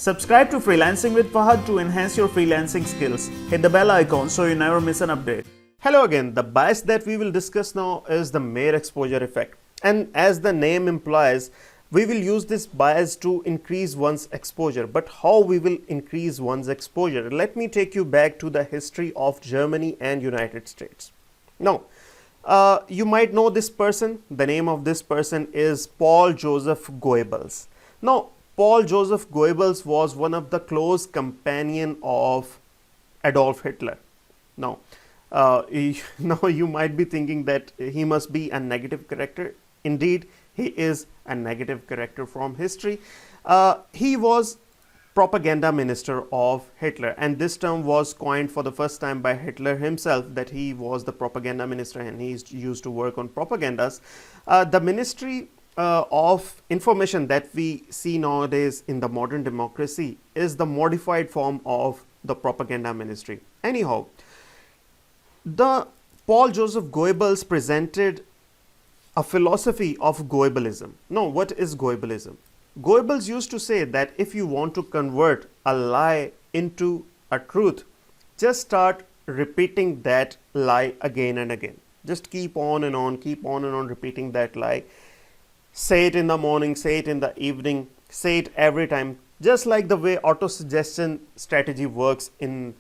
Subscribe to Freelancing with Fahad to enhance your freelancing skills. Hit the bell icon so you never miss an update. Hello again. The bias that we will discuss now is the mere exposure effect. And as the name implies, we will use this bias to increase one's exposure. But how we will increase one's exposure? Let me take you back to the history of Germany and United States. Now, you might know this person. The name of this person is Paul Joseph Goebbels. Now, Paul Joseph Goebbels was one of the close companion of Adolf Hitler. Now, you might be thinking that he must be a negative character. Indeed, he is a negative character from history. He was propaganda minister of Hitler, and this term was coined for the first time by Hitler himself, that he was the propaganda minister and he used to work on propagandas. The Ministry of Information that we see nowadays in the modern democracy is the modified form of the propaganda ministry. Anyhow, the Paul Joseph Goebbels presented a philosophy of Goebbelism. Now, what is Goebbelism? Goebbels used to say that if you want to convert a lie into a truth, just start repeating that lie again and again. Just keep on and on repeating that lie. Say it in the morning, say it in the evening, say it every time. Just like the way auto-suggestion strategy works in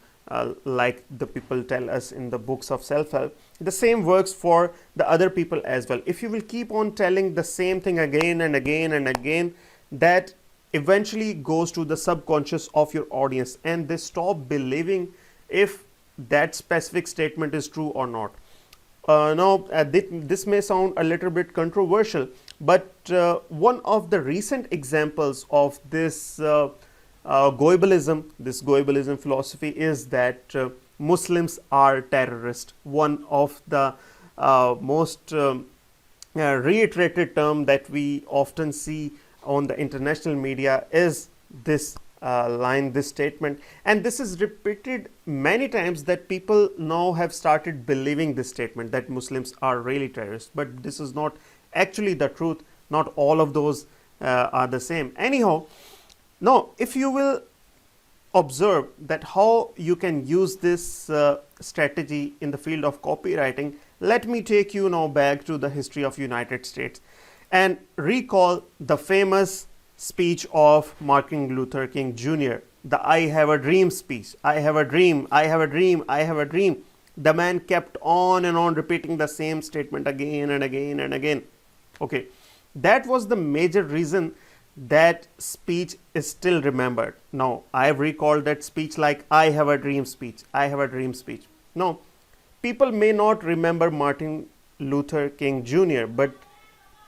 like the people tell us in the books of self-help, the same works for the other people as well. If you will keep on telling the same thing again and again and again, that eventually goes to the subconscious of your audience and they stop believing if that specific statement is true or not. This may sound a little bit controversial, but one of the recent examples of this Goebbelism philosophy is that Muslims are terrorists. One of the most reiterated term that we often see on the international media is this line, this statement, and this is repeated many times that people now have started believing this statement that Muslims are really terrorists, but this is not actually the truth. Not all of those are the same. Anyhow, now if you will observe that how you can use this strategy in the field of copywriting, let me take you now back to the history of United States and recall the famous speech of Martin Luther King Jr., the I have a dream speech. I have a dream, I have a dream, I have a dream. The man kept on and on repeating the same statement again and again and again. Okay, that was the major reason that speech is still remembered. Now, I have recalled that speech like I have a dream speech, I have a dream speech. Now, people may not remember Martin Luther King Jr., but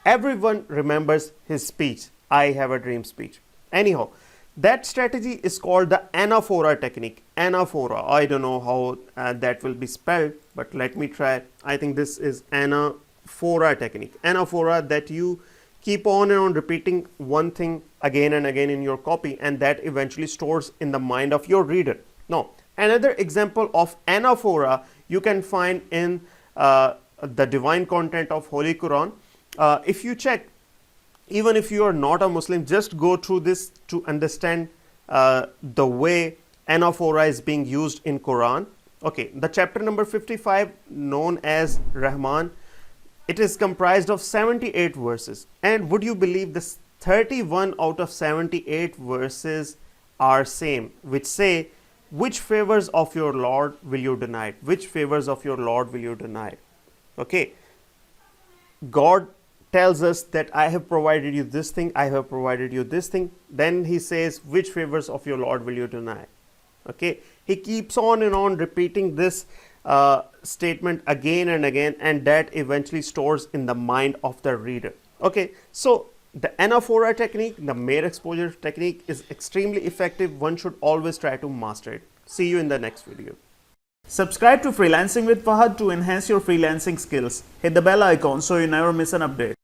everyone remembers his speech, I have a dream speech. Anyhow, that strategy is called the anaphora technique. Anaphora, I don't know how that will be spelled, but let me try. I think this is anaphora technique. Anaphora, that you keep on and on repeating one thing again and again in your copy, and that eventually stores in the mind of your reader. Now, another example of anaphora you can find in the divine content of Holy Quran. If you check, even if you are not a Muslim, just go through this to understand the way anaphora is being used in Quran. Okay, the chapter number 55, known as Rahman, it is comprised of 78 verses, and would you believe this 31 out of 78 verses are same, which say, which favors of your Lord will you deny? Which favors of your Lord will you deny? Okay, God tells us that I have provided you this thing, I have provided you this thing. Then he says, which favors of your Lord will you deny? Okay, he keeps on and on repeating this statement again and again, and that eventually stores in the mind of the reader. Okay, so the anaphora technique, the mere exposure technique, is extremely effective. One should always try to master it. See you in the next video. Subscribe to Freelancing with Fahad to enhance your freelancing skills. Hit the bell icon so you never miss an update.